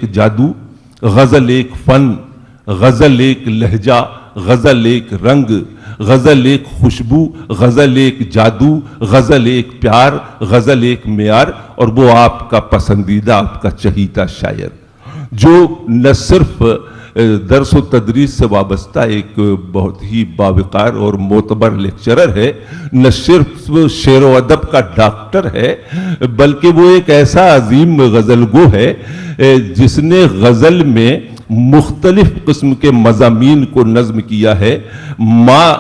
ایک جادو، غزل ایک فن، غزل ایک لہجہ، غزل ایک رنگ، غزل ایک خوشبو، غزل ایک جادو، غزل ایک پیار، غزل ایک معیار، اور وہ آپ کا پسندیدہ، آپ کا چہیتا شاعر جو نہ صرف درس و تدریس سے وابستہ ایک بہت ہی باوقار اور معتبر لیکچرر ہے، نہ صرف شعر و ادب کا ڈاکٹر ہے، بلکہ وہ ایک ایسا عظیم غزل گو ہے جس نے غزل میں مختلف قسم کے مضامین کو نظم کیا ہے۔ ماں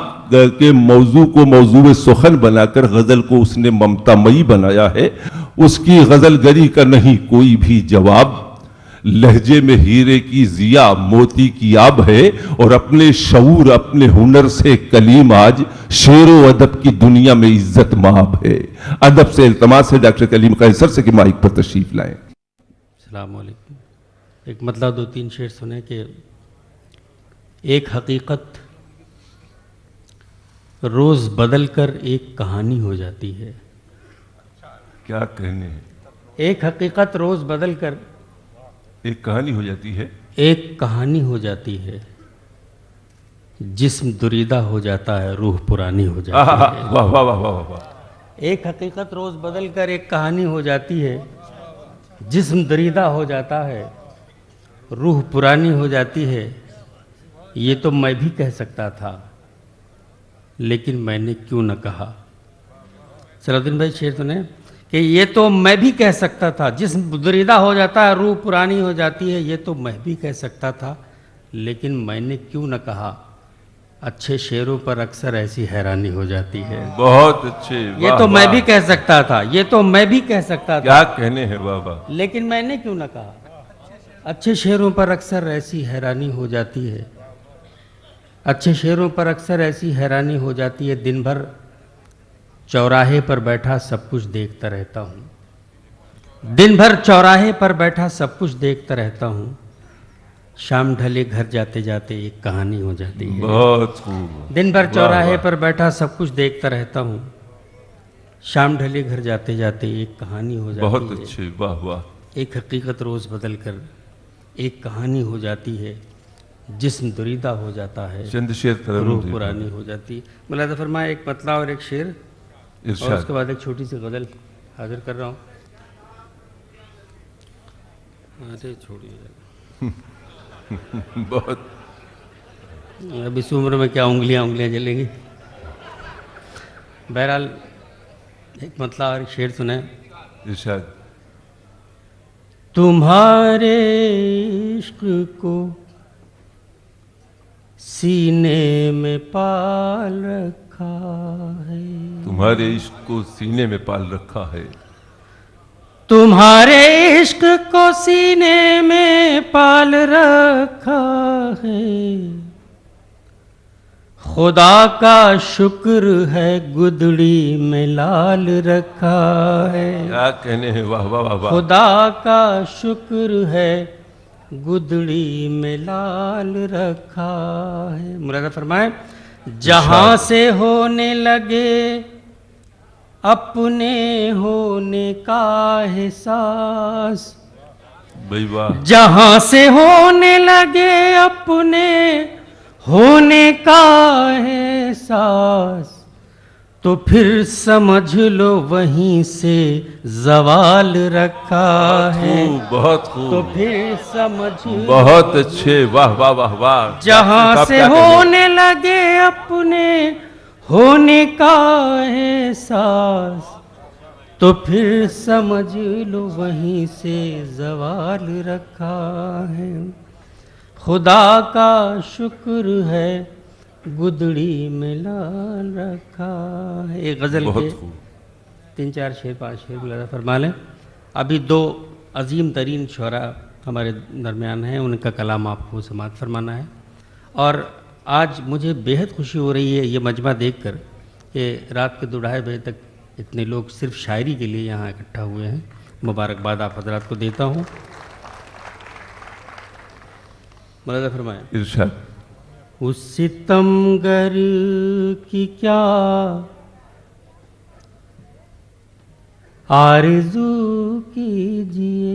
کے موضوع کو موضوع سخن بنا کر غزل کو اس نے ممتا مئی بنایا ہے۔ اس کی غزل گری کا نہیں کوئی بھی جواب، لہجے میں ہیرے کی ضیا موتی کی آب ہے، اور اپنے شعور اپنے ہنر سے کلیم آج شعر و ادب کی دنیا میں عزت مآب ہے۔ ادب سے التماس ہے ڈاکٹر کلیم قیصر سے کہ مائک پر تشریف لائیں۔ السلام علیکم۔ ایک مطلب دو تین شعر سنیں کہ ایک حقیقت روز بدل کر ایک کہانی ہو جاتی ہے۔ کیا کہنے ہیں؟ ایک حقیقت روز بدل کر ایک کہانی ہو جاتی ہے، ایک کہانی ہو جاتی ہے، جسم دریدہ ہو جاتا ہے، روح پرانی ہو جاتی ہے۔ واہ واہ واہ واہ واہ۔ ایک حقیقت روز بدل کر ایک کہانی ہو جاتی ہے، جسم دریدہ ہو جاتا ہے، روح پرانی ہو جاتی ہے۔ یہ تو میں بھی کہہ سکتا تھا، لیکن میں نے کیوں نہ کہا۔ صلاح الدین بھائی شعر سنیں کہ یہ تو میں بھی کہہ سکتا تھا، جسم دریدہ ہو جاتا ہے، روح پرانی ہو جاتی ہے۔ یہ تو میں بھی کہہ سکتا تھا، لیکن میں نے کیوں نہ کہا۔ اچھے شعروں پر اکثر ایسی حیرانی ہو جاتی ہے۔ بہت اچھے، یہ تو میں بھی کہہ سکتا تھا، یہ تو میں بھی کہہ سکتا تھا، کیا کہنے ہیں بابا۔ لیکن میں نے کیوں نہ کہا۔ اچھے شعروں پر اکثر ایسی حیرانی ہو جاتی ہے، اچھے شعروں پر اکثر ایسی حیرانی ہو جاتی ہے۔ دن بھر چوراہے پر بیٹھا سب کچھ دیکھتا رہتا ہوں، دن بھر چوراہے پر بیٹھا سب کچھ دیکھتا رہتا ہوں، شام ڈھلے گھر جاتے جاتے ایک کہانی ہو جاتی ہے۔ بہت خوب۔ دن بھر چوراہے پر بیٹھا سب کچھ دیکھتا رہتا ہوں، شام ڈھلے گھر جاتے جاتے ایک کہانی ہو جاتی ہے۔ بہت اچھے، واہ واہ۔ ایک حقیقت روز بدل کر ایک کہانی ہو جاتی ہے، جسم دریدہ ہو جاتا ہے، چند شعر ترنم روح دے۔ پرانی ہو جاتی۔ ملاحظہ فرمائے ایک مطلع اور ایک شعر، اور اس ارشاد۔ کے بعد ایک چھوٹی سی غزل حاضر کر رہا ہوں۔ ارے چھوڑیے، بہت اب اس عمر میں کیا انگلیاں جلیں گی۔ بہرحال ایک مطلع اور ایک شعر سنیں۔ ارشاد۔ تمہارے عشق کو سینے میں پال رکھا ہے، تمہارے عشق کو سینے میں پال رکھا ہے، تمہارے عشق کو سینے میں پال رکھا ہے، خدا کا شکر ہے گدڑی میں لال رکھا ہے۔ کیا کہنے ہیں، واہ واہ واہ واہ۔ خدا کا شکر ہے گدڑی میں لال رکھا ہے۔ ملاحظہ فرمائیں، جہاں سے ہونے لگے اپنے ہونے کا احساس، بھائی واہ۔ جہاں سے ہونے لگے اپنے ہونے کا احساس، تو پھر سمجھ لو وہیں سے زوال رکھا ہے، بہت خوب، تو پھر سمجھ لو بہت اچھے، واہ واہ واہ واہ۔ جہاں سے ہونے لگے اپنے ہونے کا احساس، تو پھر سمجھ لو وہیں سے زوال رکھا ہے، خدا کا شکر ہے گدڑی میں لال رکھا ہے۔ ایک غزل کے 3-4 شعر 5 شعر ملاحظہ فرما لیں۔ ابھی 2 عظیم ترین شعراء ہمارے درمیان ہیں، ان کا کلام آپ کو سماعت فرمانا ہے، اور آج مجھے بےحد خوشی ہو رہی ہے یہ مجمع دیکھ کر کہ رات کے 2-2:30 بجے تک اتنے لوگ صرف شاعری کے لیے یہاں اکٹھا ہوئے ہیں۔ مبارکباد آپ حضرات کو دیتا ہوں۔ ملاحظہ فرمائیں۔ ارشاد۔ اس ستمگر کی کیا آرزو کیجئے،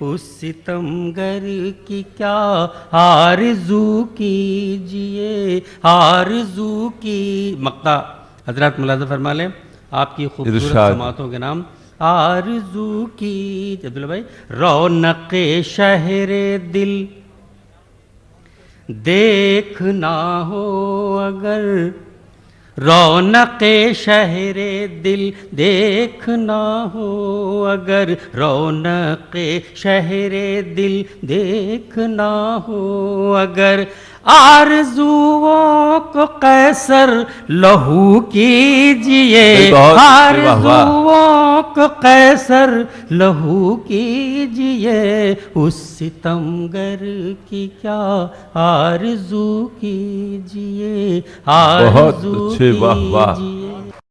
اس ستمگر کی کیا آرزو کیجئے آرزو کی مقطع حضرات ملاحظہ فرما لیں آپ کی خوبصورت ارشاد۔ سماعتوں کے نام آرزو کی عبداللہ بھائی رونق شہر دل دیکھنا ہو اگر رونق شہر دل دیکھنا ہو اگر رونق شہر دل دیکھنا ہو اگر آرزوؤں کو قیصر لہو کیجئے بہت واہ واہ۔ آرزوؤں کو قیصر لہو کیجئے اس ستمگر کی کیا آرزو کیجئے بہت آرزو اچھے، واہ واہ۔ کیجئے